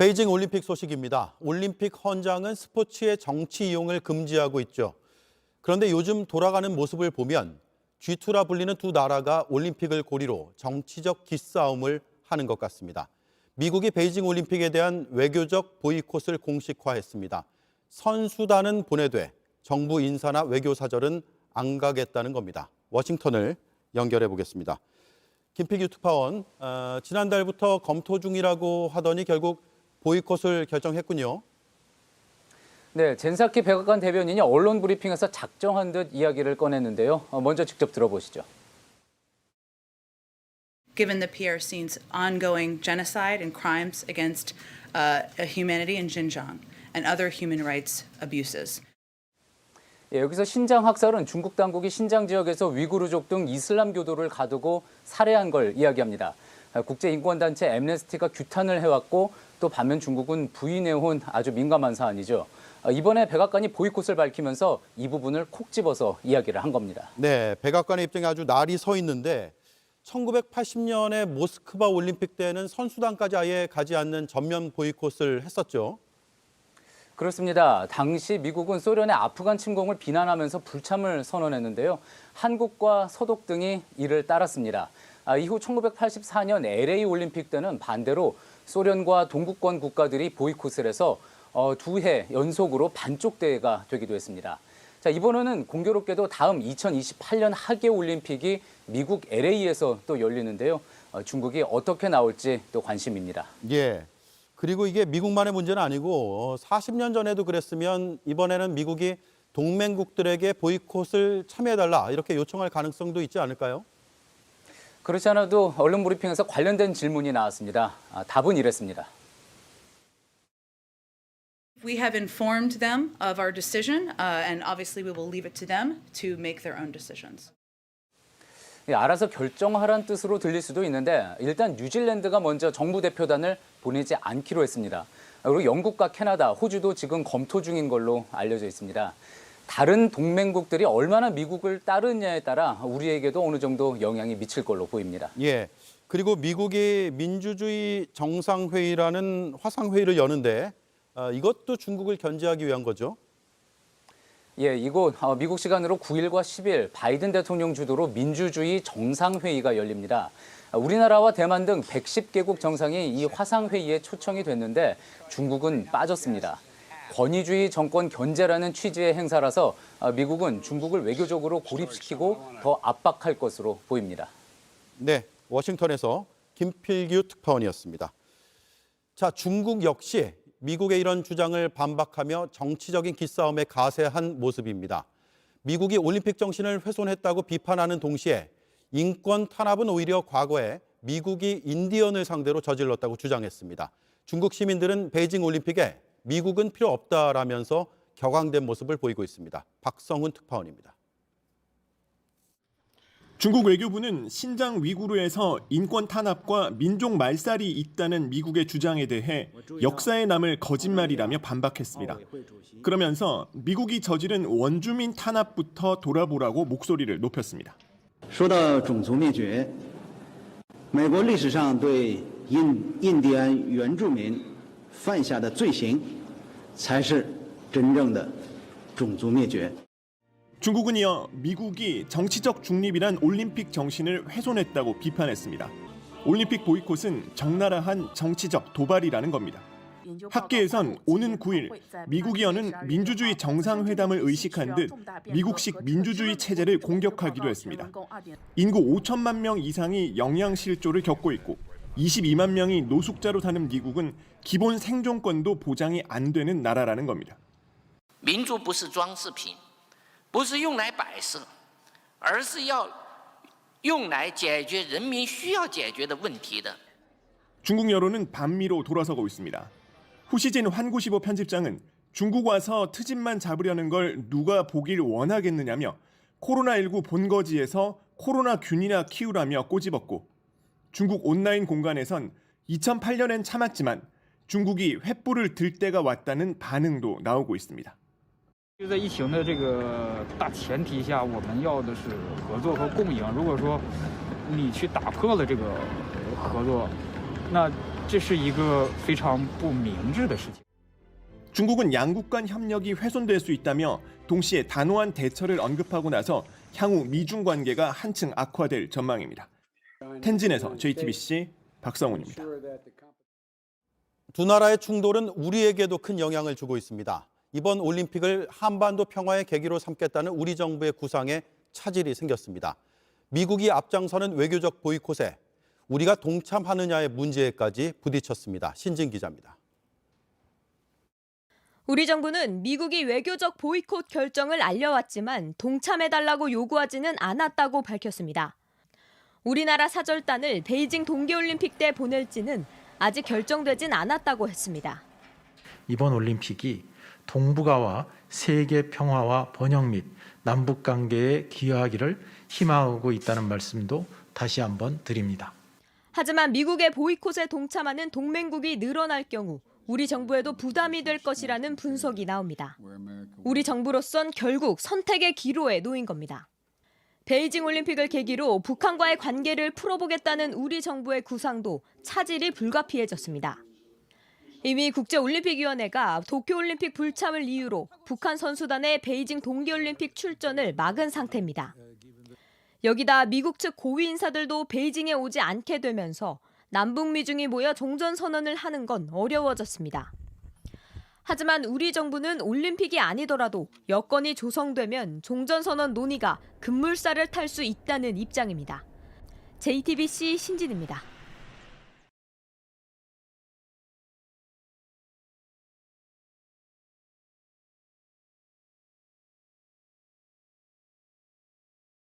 베이징 올림픽 소식입니다. 올림픽 헌장은 스포츠의 정치 이용을 금지하고 있죠. 그런데 요즘 돌아가는 모습을 보면 G2라 불리는 두 나라가 올림픽을 고리로 정치적 기싸움을 하는 것 같습니다. 미국이 베이징 올림픽에 대한 외교적 보이콧을 공식화했습니다. 선수단은 보내되 정부 인사나 외교 사절은 안 가겠다는 겁니다. 워싱턴을 연결해 보겠습니다. 김필규 특파원, 지난달부터 검토 중이라고 하더니 결국 보이콧을 결정했군요. 네, 젠사키 백악관 대변인이 언론 브리핑에서 작정한 듯 이야기를 꺼냈는데요. 먼저 직접 들어보시죠. Given the PRC's ongoing genocide and crimes against humanity in Xinjiang and other human rights abuses. 예, 여기서 신장 학살은 중국 당국이 신장 지역에서 위구르족 등 이슬람 교도를 가두고 살해한 걸 이야기합니다. 국제인권단체 앰네스티가 규탄을 해왔고 또 반면 중국은 부인해온 아주 민감한 사안이죠. 이번에 백악관이 보이콧을 밝히면서 이 부분을 콕 집어서 이야기를 한 겁니다. 네, 백악관의 입장이 아주 날이 서 있는데 1980년에 모스크바 올림픽 때는 선수단까지 아예 가지 않는 전면 보이콧을 했었죠. 그렇습니다. 당시 미국은 소련의 아프간 침공을 비난하면서 불참을 선언했는데요. 한국과 서독 등이 이를 따랐습니다. 이후 1984년 LA 올림픽 때는 반대로 소련과 동구권 국가들이 보이콧을 해서 두 해 연속으로 반쪽 대회가 되기도 했습니다. 자, 이번에는 공교롭게도 다음 2028년 하계 올림픽이 미국 LA에서 또 열리는데요. 중국이 어떻게 나올지 또 관심입니다. 예. 그리고 이게 미국만의 문제는 아니고 40년 전에도 그랬으면 이번에는 미국이 동맹국들에게 보이콧을 참여해달라 이렇게 요청할 가능성도 있지 않을까요? 그렇지 않아도 언론 브리핑에서 관련된 질문이 나왔습니다. 답은 이랬습니다. We have informed them of our decision, and obviously we will leave it to them to make their own decisions. 예, 알아서 결정하란 뜻으로 들릴 수도 있는데 일단 뉴질랜드가 먼저 정부 대표단을 보내지 않기로 했습니다. 그리고 영국과 캐나다, 호주도 지금 검토 중인 걸로 알려져 있습니다. 다른 동맹국들이 얼마나 미국을 따르느냐에 따라 우리에게도 어느 정도 영향이 미칠 걸로 보입니다. 예. 그리고 미국이 민주주의 정상회의라는 화상회의를 여는데 이것도 중국을 견제하기 위한 거죠. 예, 이곳 미국 시간으로 9일과 10일 바이든 대통령 주도로 민주주의 정상회의가 열립니다. 우리나라와 대만 등 110개국 정상이 이 화상회의에 초청이 됐는데 중국은 빠졌습니다. 권위주의 정권 견제라는 취지의 행사라서 미국은 중국을 외교적으로 고립시키고 더 압박할 것으로 보입니다. 네, 워싱턴에서 김필규 특파원이었습니다. 자, 중국 역시 미국의 이런 주장을 반박하며 정치적인 기싸움에 가세한 모습입니다. 미국이 올림픽 정신을 훼손했다고 비판하는 동시에 인권 탄압은 오히려 과거에 미국이 인디언을 상대로 저질렀다고 주장했습니다. 중국 시민들은 베이징 올림픽에 미국은 필요 없다라면서 격앙된 모습을 보이고 있습니다. 박성훈 특파원입니다. 중국 외교부는 신장 위구르에서 인권 탄압과 민족 말살이 있다는 미국의 주장에 대해 역사에 남을 거짓말이라며 반박했습니다. 그러면서 미국이 저지른 원주민 탄압부터 돌아보라고 목소리를 높였습니다. 说到种族灭绝，美国历史上对印第安原住民犯下的罪行，才是真正的种族灭绝。 중국은 이어 미국이 정치적 중립이란 올림픽 정신을 훼손했다고 비판했습니다. 올림픽 보이콧은 적나라한 정치적 도발이라는 겁니다. 학계에선 오는 9일 미국이 여는 민주주의 정상회담을 의식한 듯 미국식 민주주의 체제를 공격하기도 했습니다. 인구 5천만 명 이상이 영양실조를 겪고 있고 22만 명이 노숙자로 사는 미국은 기본 생존권도 보장이 안 되는 나라라는 겁니다. 民主不是装饰品不是用来摆设而是要用来解决人民需要解决的问题的 중국 여론은 반미로 돌아서고 있습니다. 후시진 환구시보 편집장은 중국 와서 트집만 잡으려는 걸 누가 보길 원하겠느냐며 코로나19 본거지에서 코로나 균이나 키우라며 꼬집었고 중국 온라인 공간에선 2008년엔 참았지만 중국이 횃불을 들 때가 왔다는 반응도 나오고 있습니다. 就在疫情的这个大前提下，我们要的是合作和共赢。如果说你去打破了这个合作，那这是一个非常不明智的事情。 중국은 양국 간 협력이 훼손될 수 있다며 동시에 단호한 대처를 언급하고 나서 향후 미중 관계가 한층 악화될 전망입니다. 텐진에서 JTBC 박성훈입니다. 두 나라의 충돌은 우리에게도 큰 영향을 주고 있습니다. 이번 올림픽을 한반도 평화의 계기로 삼겠다는 우리 정부의 구상에 차질이 생겼습니다. 미국이 앞장서는 외교적 보이콧에 우리가 동참하느냐의 문제까지 부딪혔습니다. 신진 기자입니다. 우리 정부는 미국이 외교적 보이콧 결정을 알려왔지만 동참해달라고 요구하지는 않았다고 밝혔습니다. 우리나라 사절단을 베이징 동계올림픽 때 보낼지는 아직 결정되진 않았다고 했습니다. 이번 올림픽이 동북아와 세계 평화와 번영 및 남북 관계에 기여하기를 희망하고 있다는 말씀도 다시 한번 드립니다. 하지만 미국의 보이콧에 동참하는 동맹국이 늘어날 경우 우리 정부에도 부담이 될 것이라는 분석이 나옵니다. 우리 정부로선 결국 선택의 기로에 놓인 겁니다. 베이징 올림픽을 계기로 북한과의 관계를 풀어보겠다는 우리 정부의 구상도 차질이 불가피해졌습니다. 이미 국제올림픽위원회가 도쿄올림픽 불참을 이유로 북한 선수단의 베이징 동계올림픽 출전을 막은 상태입니다. 여기다 미국 측 고위 인사들도 베이징에 오지 않게 되면서 남북미중이 모여 종전선언을 하는 건 어려워졌습니다. 하지만 우리 정부는 올림픽이 아니더라도 여건이 조성되면 종전선언 논의가 급물살을 탈 수 있다는 입장입니다. JTBC 신진입니다.